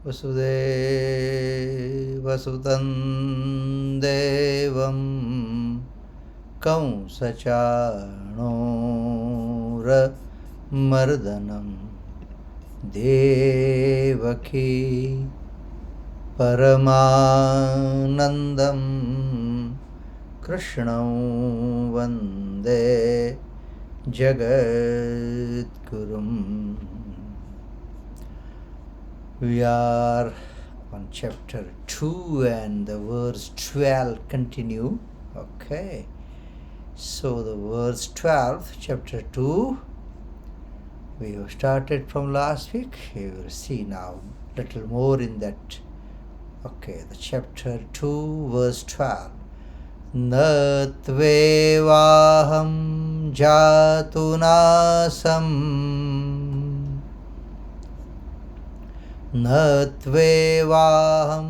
वसुदेवसुतं देवं कंसचाणूरमर्दनं देवकी परमानन्दं कृष्णं वन्दे जगद्गुरुम्. We are on chapter 2 and the verse 12 continue. Okay. So the verse 12, chapter 2, we have started from last week. We will see now little more in that. Okay, the chapter 2, verse 12. न त्वेवाहं जातुनासम् न त्वेवाहं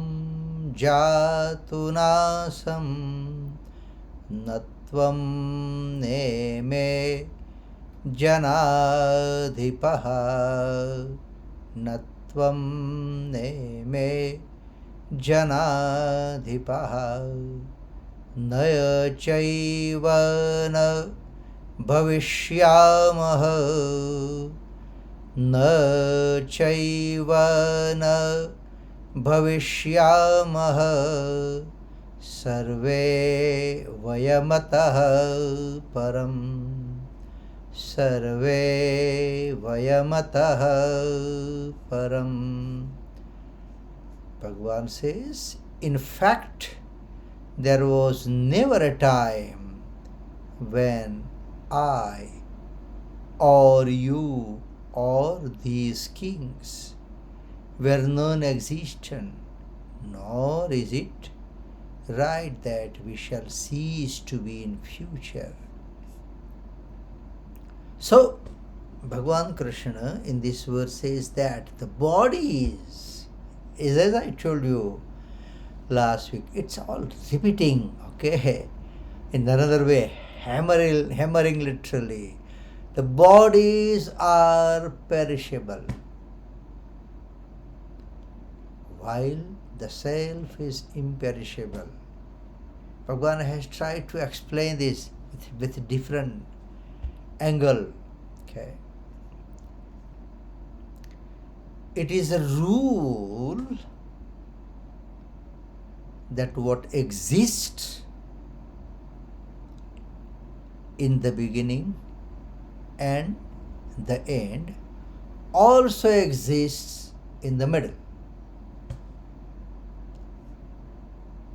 जातुनासं न त्वं नेमे जनाधिपः न त्वं नेमे जनाधिपः न चैव न भविष्यामः न चैव न भविष्यामः सर्वे वयमतः परं सर्वे वयमतः परं. Bhagavan says, in fact, there was never a time when I or you or these kings were non-existent, nor is it right that we shall cease to be in future. So, Bhagavan Krishna in this verse says that the body is as I told you last week, it's all repeating, okay? In another way, hammering literally. The bodies are perishable, while the self is imperishable. Bhagavan has tried to explain this with a different angle, okay? It is a rule that what exists in the beginning and the end also exists in the middle.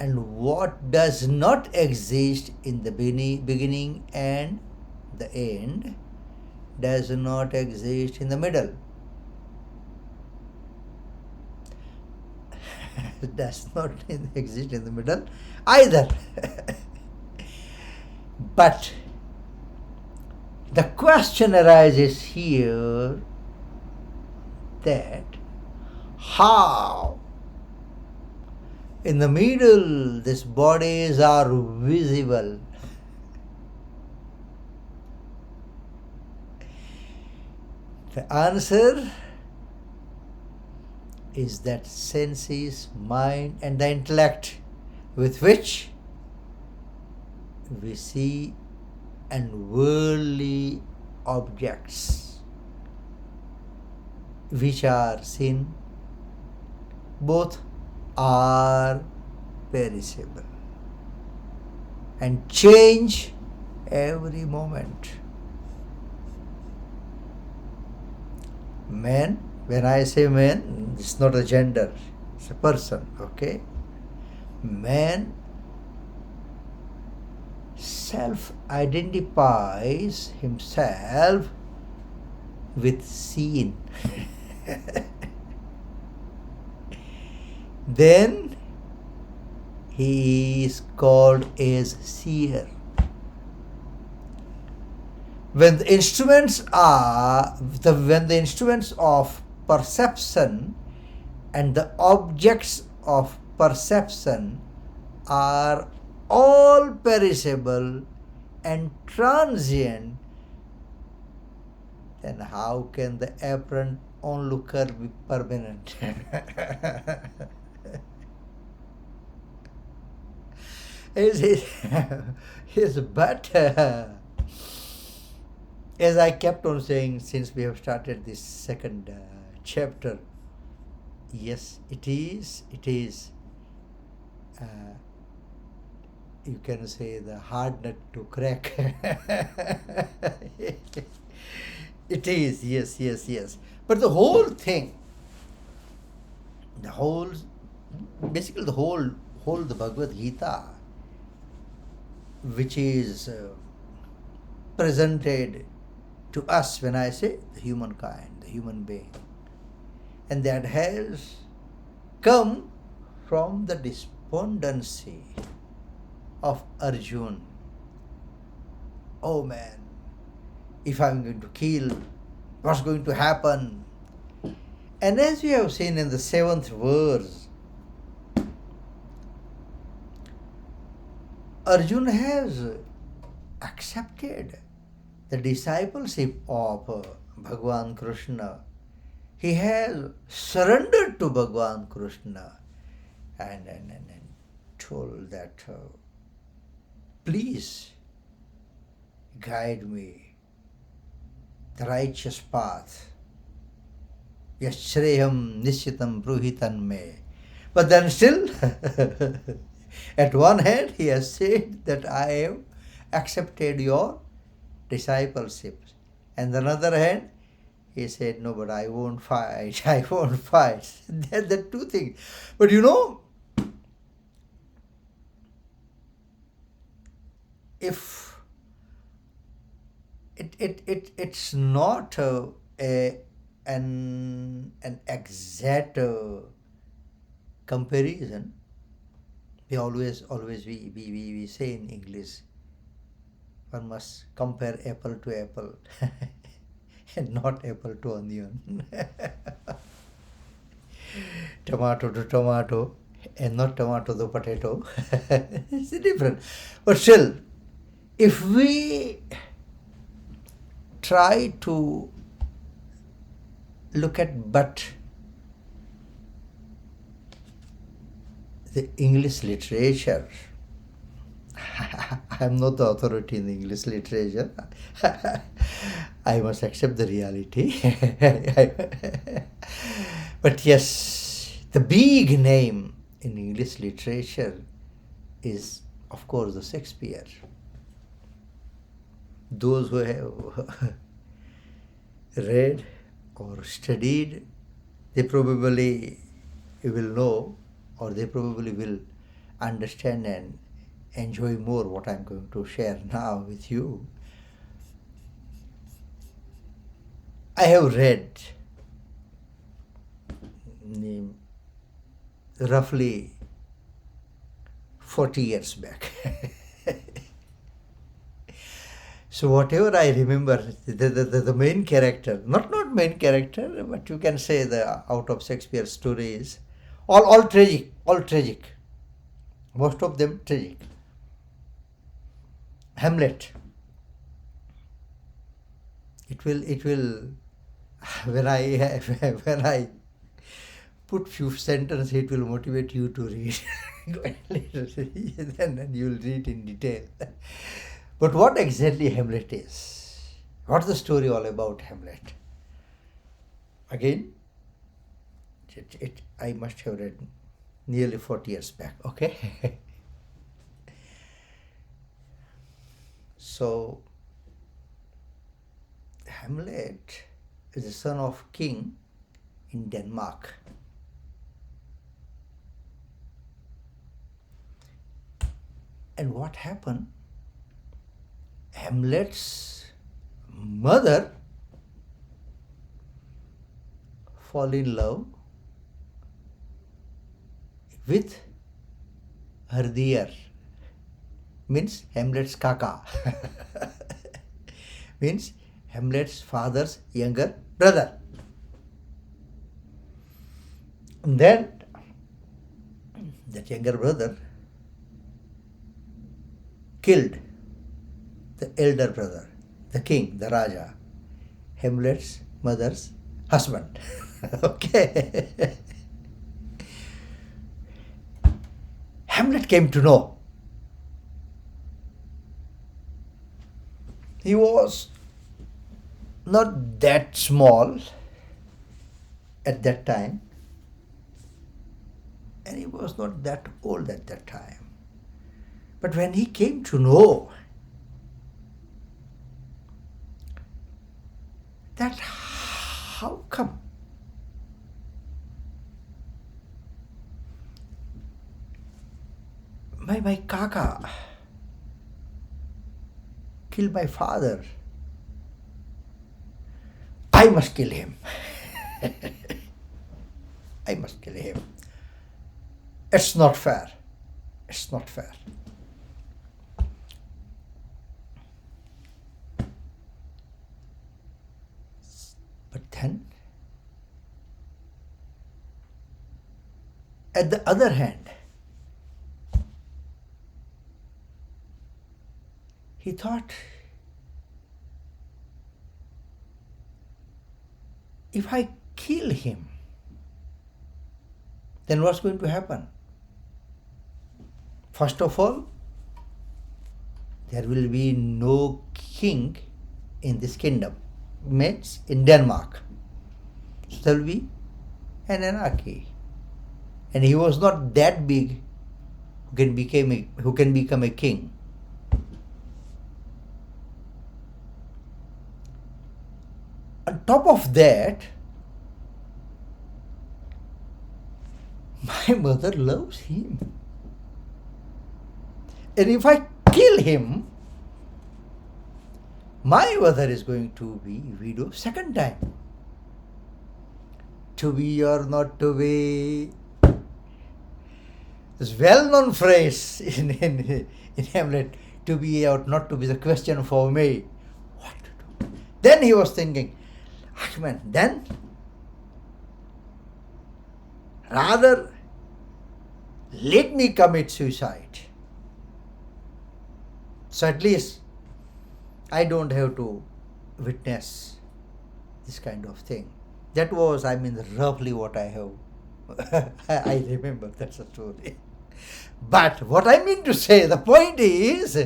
And what does not exist in the beginning and the end does not exist in the middle. Does not exist in the middle either. But the question arises here that how in the middle these bodies are visible. The answer is that senses, mind and the intellect with which we see and worldly objects which are seen, both are perishable and change every moment. Man, when I say man, it's not a gender, it's a person, okay? Man self-identifies himself with seen. Then he is called as seer. When the instruments of perception and the objects of perception are all perishable and transient, then how can the apparent onlooker be permanent. Yes, yes, but as I kept on saying since we have started this second chapter, yes, it is, uh, you can say, the hard nut to crack. It is, yes, yes, yes. But the whole thing, the whole, basically whole the Bhagavad Gita, which is presented to us, when I say the humankind, the human being, and that has come from the despondency of Arjun. Oh man, if I'm going to kill, what's going to happen? And as we have seen in the 7th verse, Arjun has accepted the discipleship of Bhagwan Krishna. He has surrendered to Bhagwan Krishna and told that, please guide me the righteous path. Yashreyam nishitam bruhitan me. But then still, at one hand, he has said that I have accepted your discipleship. And on the other hand, he said, no, but I won't fight. I won't fight. That's the two things. But you know, if it's not an exact comparison. We always we say in English, one must compare apple to apple and not apple to onion. Tomato to tomato and not tomato to potato. It's different. But still, if we try to look at but the English literature, I am not the authority in English literature. I must accept the reality. But yes, the big name in English literature is, of course, the Shakespeare. Those who have read or studied, they probably will know, or they probably will understand and enjoy more what I'm going to share now with you. I have read roughly 40 years back. So whatever I remember, the main character, not main character, but you can say the out of Shakespeare's stories, all tragic, most of them tragic. Hamlet. It will when I put few sentences, it will motivate you to read. Then you will read in detail. But what exactly Hamlet is? What's the story all about Hamlet? Again, I must have read nearly 40 years back, okay? So, Hamlet is the son of king in Denmark. And what happened? Hamlet's mother fall in love with her dear, means Hamlet's kaka, means Hamlet's father's younger brother. And then that younger brother killed the elder brother, the king, the Raja, Hamlet's mother's husband. Okay. Hamlet came to know. He was not that small at that time, and he was not that old at that time. But when he came to know that how come my kaka killed my father, I must kill him. I must kill him. It's not fair. It's not fair. But then, at the other hand, he thought, if I kill him, then what's going to happen? First of all, there will be no king in this kingdom, means in Denmark. So there will be an anarchy. And he was not that big who can become a king. On top of that, my mother loves him. And if I kill him, my mother is going to be widow second time. To be or not to be. This well-known phrase in Hamlet, to be or not to be, the question for me. What to do? Then he was thinking, man, then rather let me commit suicide. So at least I don't have to witness this kind of thing. That was, roughly what I have. I remember, that's a story. But what I mean to say, the point is,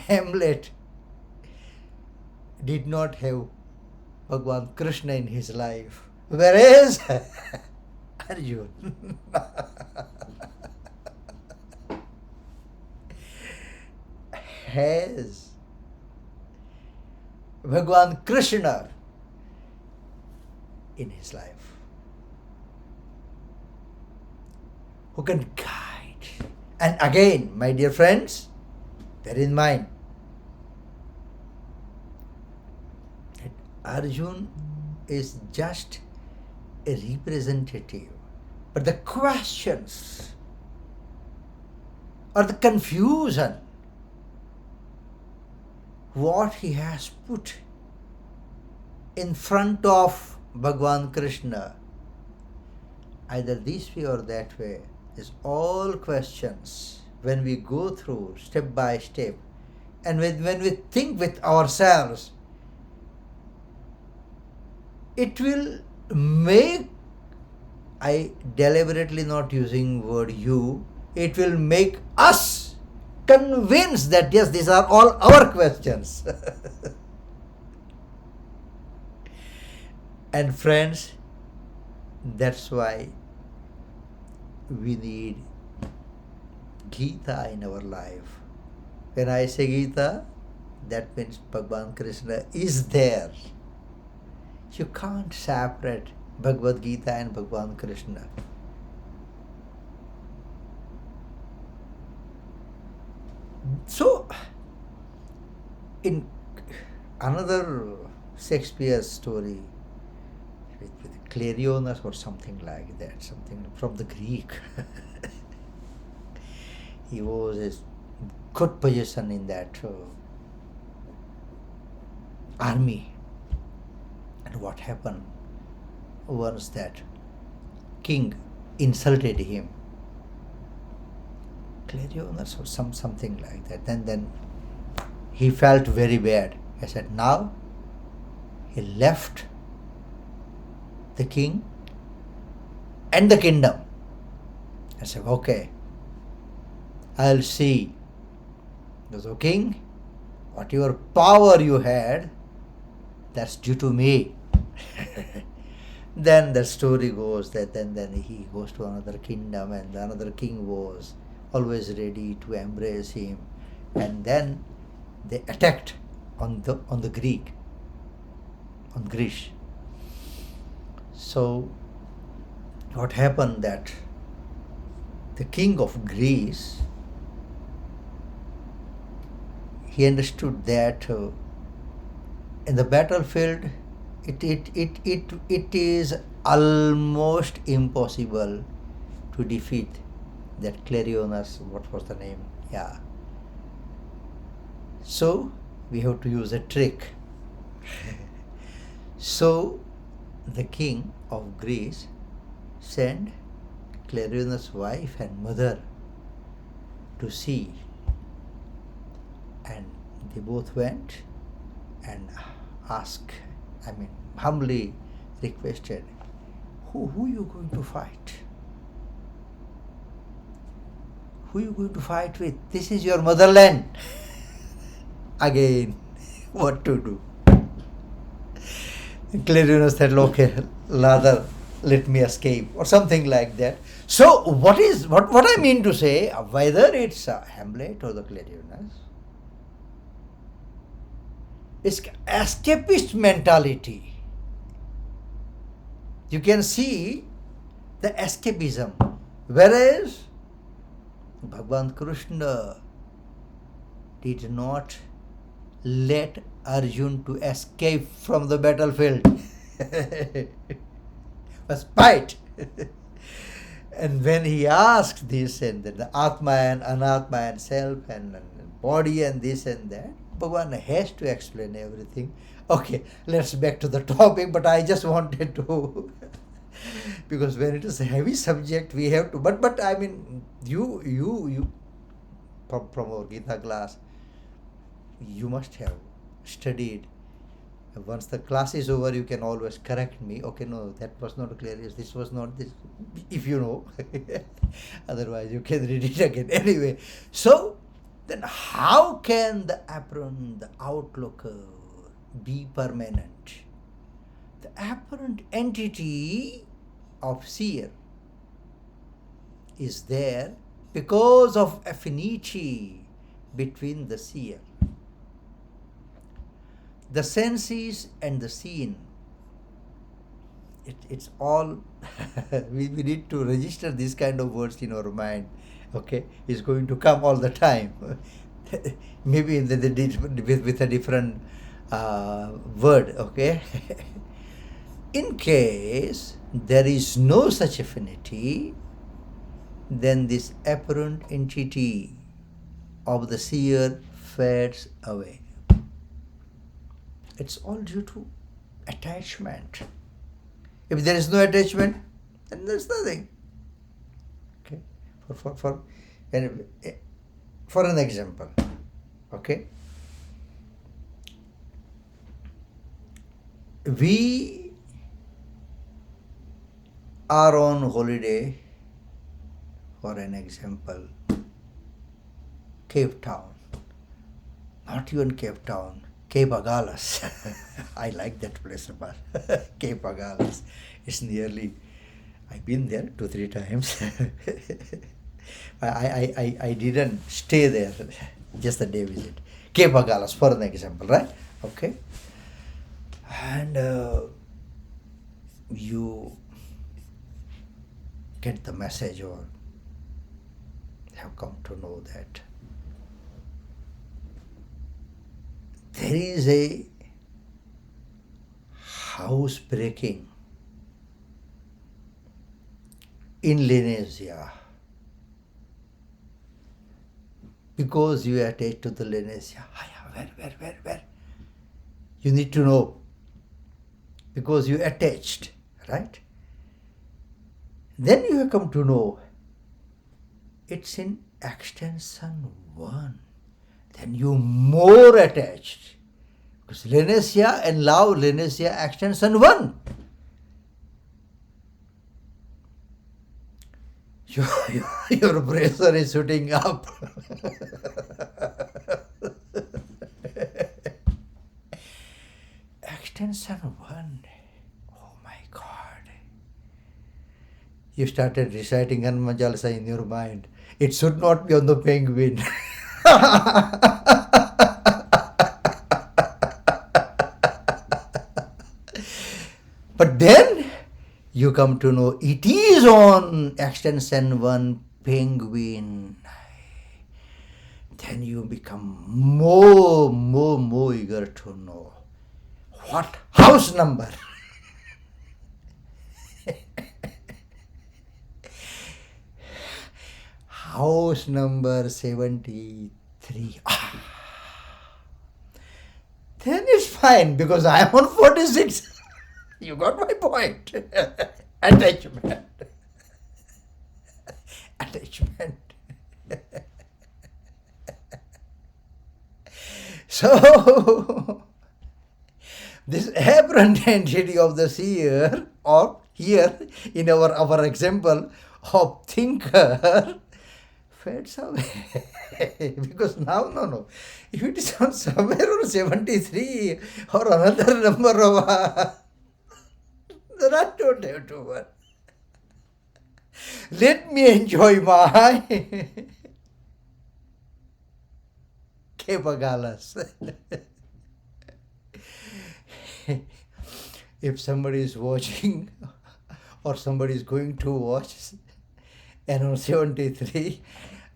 Hamlet did not have Bhagwan Krishna in his life, whereas Arjun has Bhagwan Krishna in his life, who can guide. And again, my dear friends, bear in mind that Arjun is just a representative, but the questions or the confusion what he has put in front of Bhagwan Krishna, either this way or that way, is all questions when we go through step by step, and when we think with ourselves, it will make, I deliberately not using word you, it will make us convinced that yes, these are all our questions. And friends, that's why we need Geeta in our life. When I say Geeta, that means Bhagwan Krishna is there. You can't separate Bhagavad Gita and Bhagwan Krishna. So, in another Shakespeare's story, with Clarionus or something like that, something from the Greek, he was in good position in that army. And what happened once that king insulted him, Clarionus or something like that, and then he felt very bad. I said, now he left the king and the kingdom. I said, okay, I'll see. Because, O king, whatever power you had, that's due to me. Then the story goes that then he goes to another kingdom, and the another king was always ready to embrace him. And then they attacked on the Greece. So what happened that the king of Greece, he understood that in the battlefield it is almost impossible to defeat that Clarionus. What was the name? Yeah. So we have to use a trick. So the king of Greece sent Clarionus' wife and mother to see, and they both went and humbly requested, who you going to fight? Who you going to fight with? This is your motherland. Again, what to do? Clarionus said, okay, rather let me escape, or something like that. So what I mean to say, whether it's Hamlet or the Clarionus, it's escapist mentality. You can see the escapism. Whereas Bhagwan Krishna did not let Arjun to escape from the battlefield. Was fight. And when he asked this and then the Atma and Anatma and self and body and this and that, Bhagwan has to explain everything. Okay, let's back to the topic, but I just wanted to because when it is a heavy subject we have to, but I mean you from our Geeta class, you must have studied. Once the class is over, you can always correct me. Okay, no, that was not clear. This was not this. If you know, otherwise you can read it again. Anyway, so then how can the apparent, the outlook be permanent? The apparent entity of seer is there because of affinity between the seer. The senses and the seen, it's all, we need to register these kind of words in our mind. Okay, it's going to come all the time. Maybe with a different word, okay. In case there is no such affinity, then this apparent entity of the seer fades away. It's all due to attachment. If there is no attachment, then there's nothing. Okay, for an example, okay, we are on holiday, for an example, Cape Town, not even Cape Town, Cape Agalas. I like that place about Cape Agalas. It's nearly, I've been there 2-3 times. I didn't stay there, just a day visit. Cape Agalas, for an example, right? Okay. And you get the message or have come to know that there is a house breaking in Lenasia because you are attached to the Lenasia. Where? You need to know because you attached, right? Then you have come to know it's in extension 1. Then you more attached. Renesia and love, Renesia extension 1. Your pressure is shooting up. Extension 1. Oh my God. You started reciting Hanuman Jalsa in your mind. It should not be on the penguin. But then you come to know it is on extension 1 penguin. Then you become more eager to know what house number. House number 73. Then it's fine because I am on 46. You got my point. Attachment. Attachment. So, this apparent entity of the seer, or here in our example of thinker, fades away. Because now, no. If it is on somewhere on 73 or another number of, then I don't have to worry. Let me enjoy my Kepagalas. If somebody is watching or somebody is going to watch and on 73,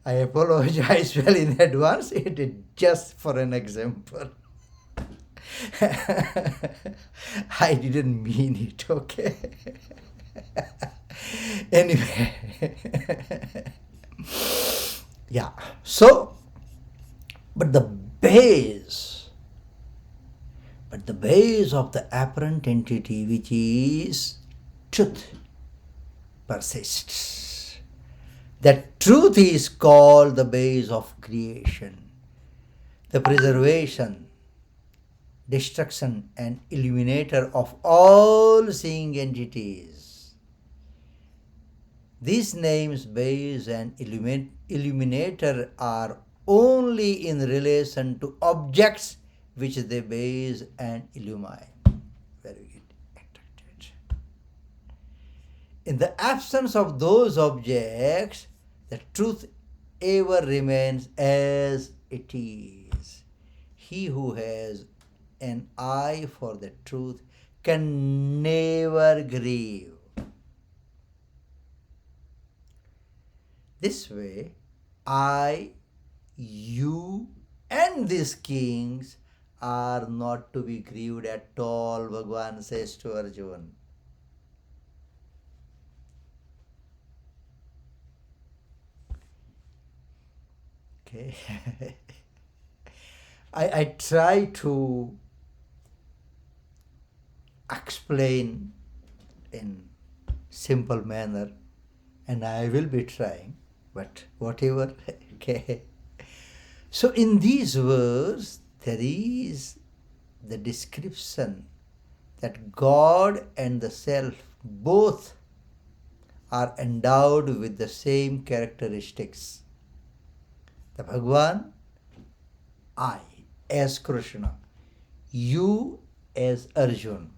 I apologize well in advance. It is just for an example. I didn't mean it, okay? Anyway. Yeah. So, but the base of the apparent entity, which is truth, persists. That truth is called the base of creation, the preservation, destruction, and illuminator of all seeing entities. These names, base and illuminator, are only in relation to objects which they base and illumine. Very good. In the absence of those objects, the truth ever remains as it is. He who has an eye for the truth can never grieve. This way, I, you, and these kings are not to be grieved at all, Bhagavan says to Arjuna. Okay. I try to explain in simple manner, and I will be trying, but whatever. Okay. So in these words, there is the description that God and the self both are endowed with the same characteristics. The Bhagavan, I as Krishna, you as Arjuna.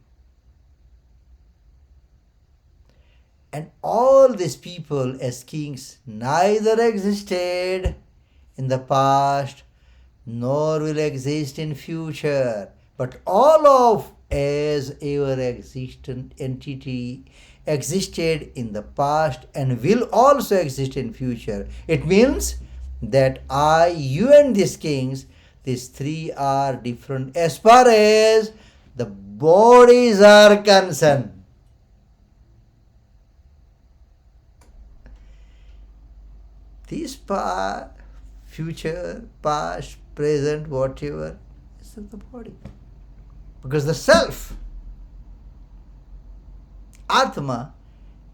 And all these people as kings neither existed in the past nor will exist in future, but all of as ever existent entity existed in the past and will also exist in future. It means that I, you, and these kings, these three are different as far as the bodies are concerned. These future, past, present, whatever, is the body. Because the self, Atma,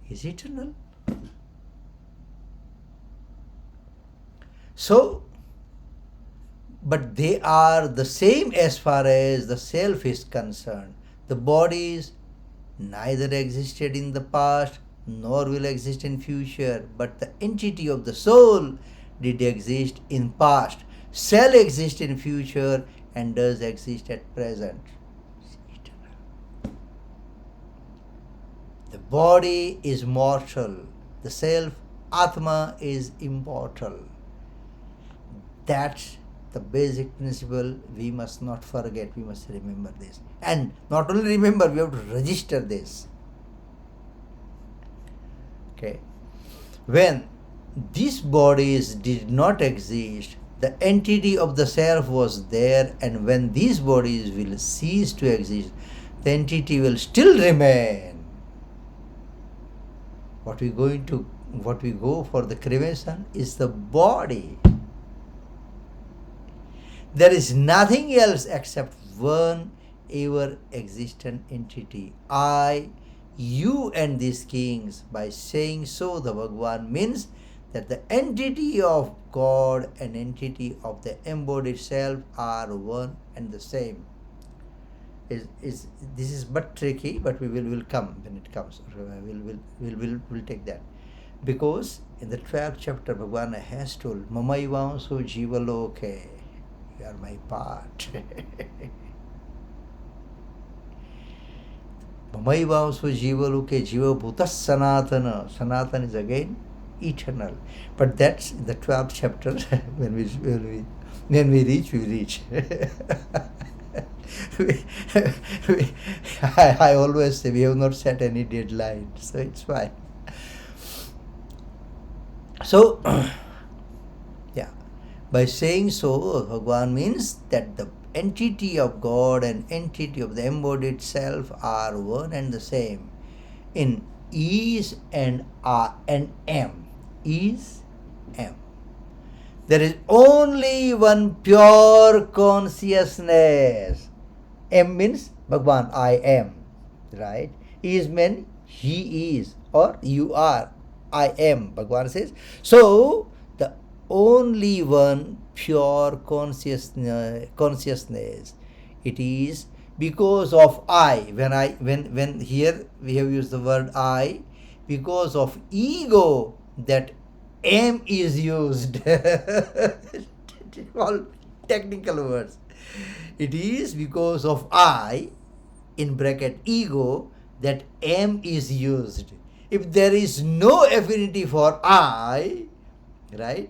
is eternal. So, but they are the same as far as the self is concerned. The bodies neither existed in the past nor will exist in future, but the entity of the soul did exist in past, shall exist in future, and does exist at present. The body is mortal, the self, Atma, is immortal. That's the basic principle we must not forget. We must remember this. And not only remember, we have to register this. Okay. When these bodies did not exist, the entity of the self was there, and when these bodies will cease to exist, the entity will still remain. What we go for the cremation is the body. There is nothing else except one ever existent entity. I, you, and these kings. By saying so, the Bhagwan means that the entity of God and entity of the embodied self are one and the same. This is but tricky, but we will come when it comes. We'll take that. Because in the 12th chapter, Bhagwan has told, Mamaivanso Jivaloke, you are my part. Mamaivanso Jivaloke, Jiva Bhutas Sanatana. Sanatana is again eternal. But that's in the 12th chapter. when we reach, we reach. I always say we have not set any deadline, so it's fine. So, yeah, by saying so, Bhagwan means that the entity of God and entity of the embodied self are one and the same in is and are and am. Is, am. There is only one pure consciousness. M means Bhagwan, I am, right? Is means he is or you are. I am, Bhagwan says. So, the only one pure consciousness, it is because of I. When here we have used the word I, because of ego, that am is used. All technical words. It is because of I, in bracket ego, that am is used. If there is no affinity for I, right?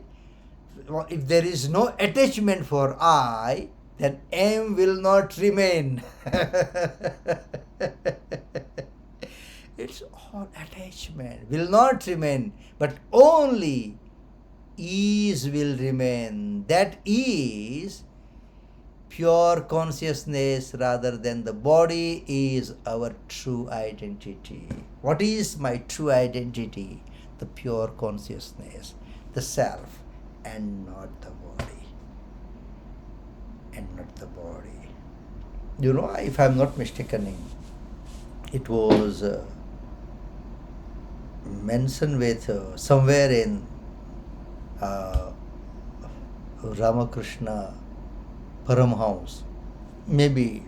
If there is no attachment for I, then am will not remain. It's all attachment, will not remain, but only is will remain. That is pure consciousness rather than the body is our true identity. What is my true identity? The pure consciousness, the self, and not the body. And not the body. You know, if I'm not mistaken, it was mentioned with somewhere in Ramakrishna Paramhans, maybe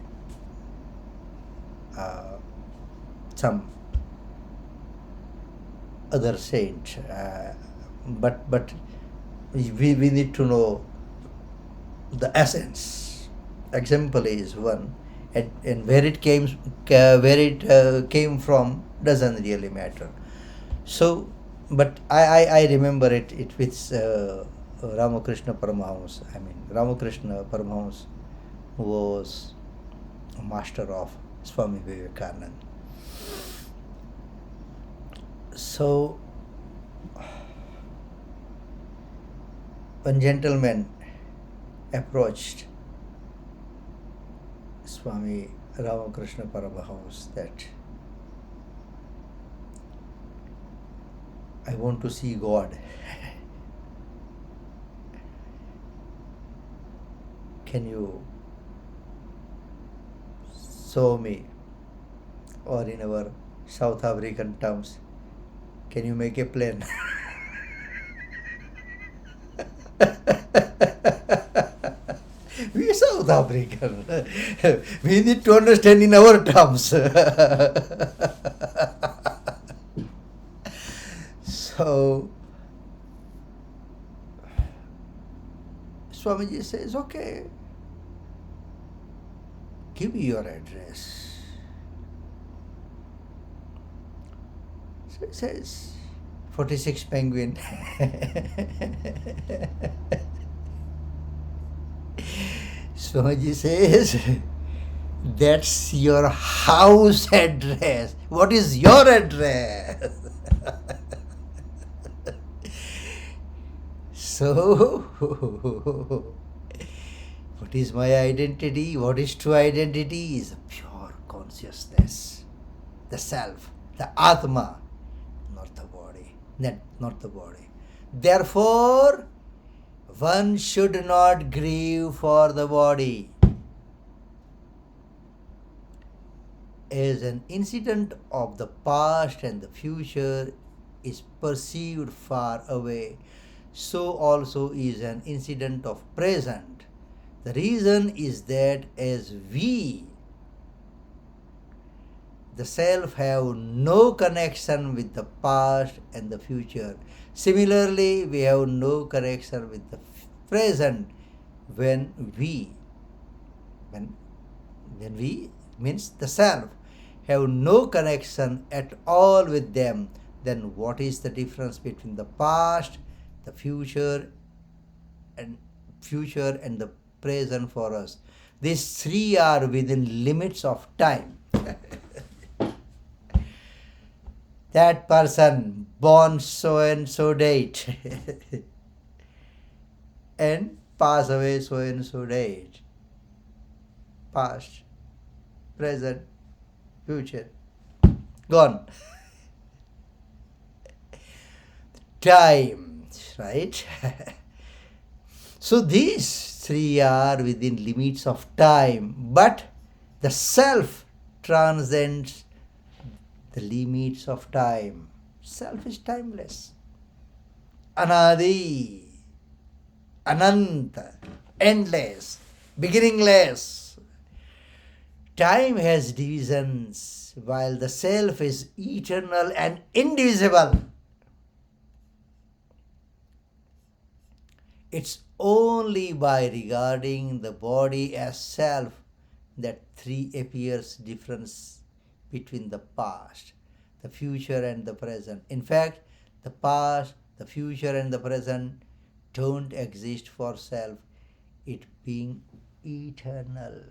some other saint, but we need to know the essence. Example is one, and where it came from doesn't really matter. So, but I remember it with Ramakrishna Paramhans. I mean, Ramakrishna Paramhans was a master of Swami Vivekananda. So, one gentleman approached Swami Ramakrishna Paramhans that I want to see God. Can you show me? Or in our South African terms, can you make a plan? We are South African. We need to understand in our terms. So, Swamiji says, okay, give me your address. So he says, 46 Penguin. Swamiji says, that's your house address. What is your address? So, what is my identity? What is true identity? Is a pure consciousness, the self, the Atma, not the body, not the body. Therefore, one should not grieve for the body. As an incident of the past and the future is perceived far away, so also is an incident of present. The reason is that as we, the self, have no connection with the past and the future, similarly we have no connection with the present when we means the self have no connection at all with them. Then what is the difference between the past, the future and the present for us? These three are within limits of time. That person born so and so date and pass away so and so date. Past, present, future, gone. Time, right? So these three are within limits of time, but the self transcends the limits of time. Self is timeless. Anadi, Ananta, endless, beginningless. Time has divisions, while the self is eternal and indivisible. It's only by regarding the body as self that three appears difference between the past, the future and the present. In fact, the past, the future and the present don't exist for self, it being eternal.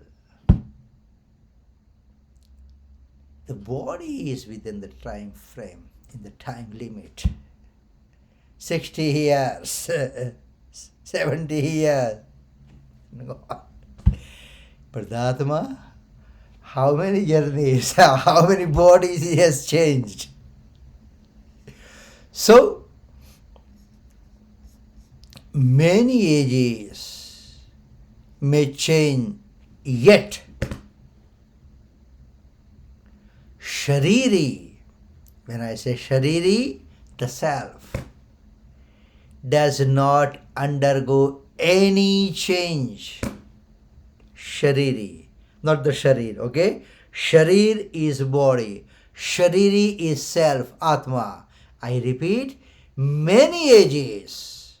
The body is within the time frame, in the time limit. 60 years, 70 years. But the Atma, how many journeys, how many bodies he has changed. So, many ages may change, yet Shariri, when I say Shariri, the self, does not undergo any change. Shariri, not the Sharir, okay? Sharir is body. Shariri is self, Atma. I repeat, many ages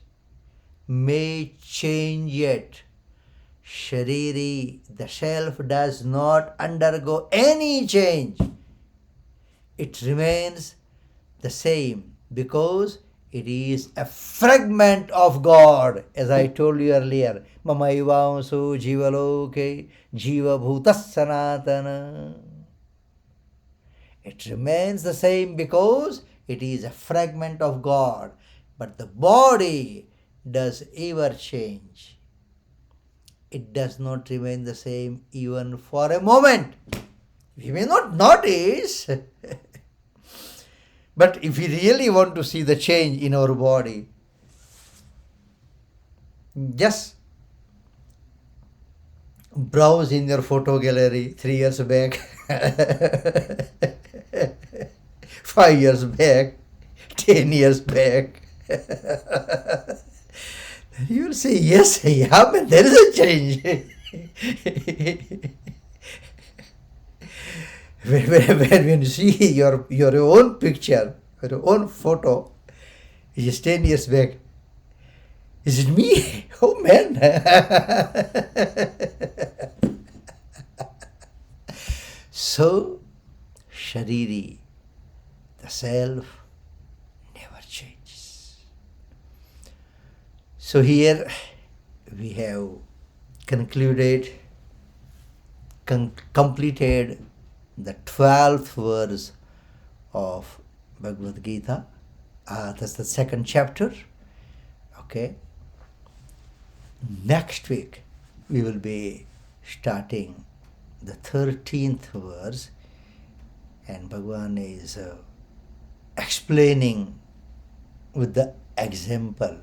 may change, yet Shariri, the self, does not undergo any change. It remains the same because it is a fragment of God, as I told you earlier. Mamaivaamso jivaloke jiva bhutas sanatana. It remains the same because it is a fragment of God. But the body does ever change. It does not remain the same even for a moment. We may not notice. But if we really want to see the change in our body, just browse in your photo gallery 3 years back, 5 years back, 10 years back. You will say, yes, yeah, but there is a change. when you see your own picture, your own photo, which is 10 years back, is it me? Oh man. So, Shariri, the self, never changes. So here we have completed the 12th verse of Bhagavad Gita. That's the second chapter. Okay. Next week we will be starting the 13th verse, and Bhagavan is explaining with the example.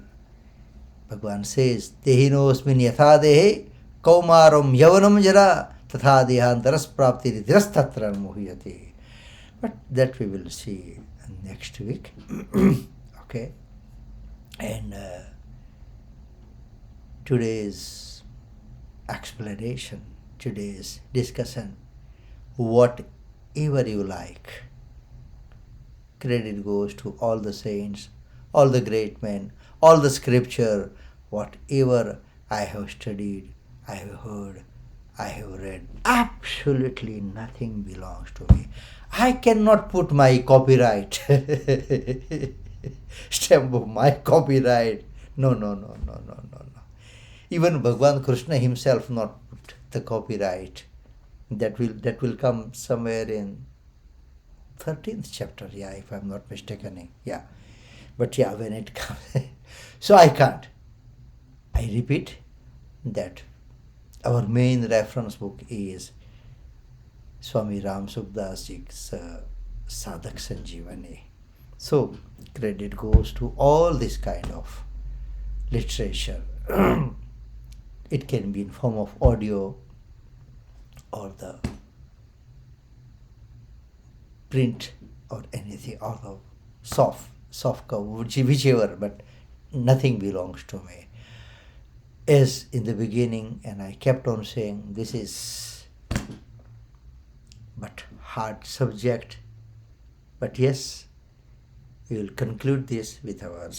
Bhagavan says, Dehinosmin yatha dehe kaumaram yavanam jara tatha dehantaras prapti dhirastatra muhyate. But that we will see next week. Okay. And today's explanation, today's discussion, whatever you like. Credit goes to all the saints, all the great men, all the scripture, whatever I have studied, I have heard, I have read. Absolutely nothing belongs to me. I cannot put my copyright, stamp of my copyright. No. Even Bhagwan Krishna himself not put the copyright. That will come somewhere in 13th chapter, if I'm not mistaken. But when it comes, so I can't. I repeat that our main reference book is Swami Ram Sukdas Ji's Sadhak Sanjeevani. So credit goes to all this kind of literature. It can be in form of audio or the print or anything, or the soft cover, whichever, but nothing belongs to me. As in the beginning, and I kept on saying, this is but hard subject. But yes, we will conclude this with our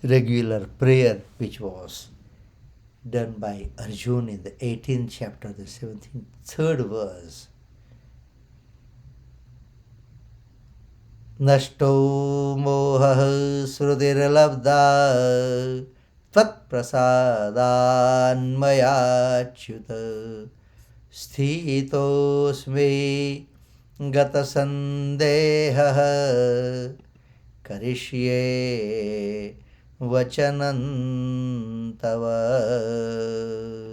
regular prayer, which was done by Arjuna in the 18th chapter, the 17th, third verse. Nashto moha srudirlabdha tvat prasadan mayachyuta sthitosme gata sandeha karishye vachanam tava.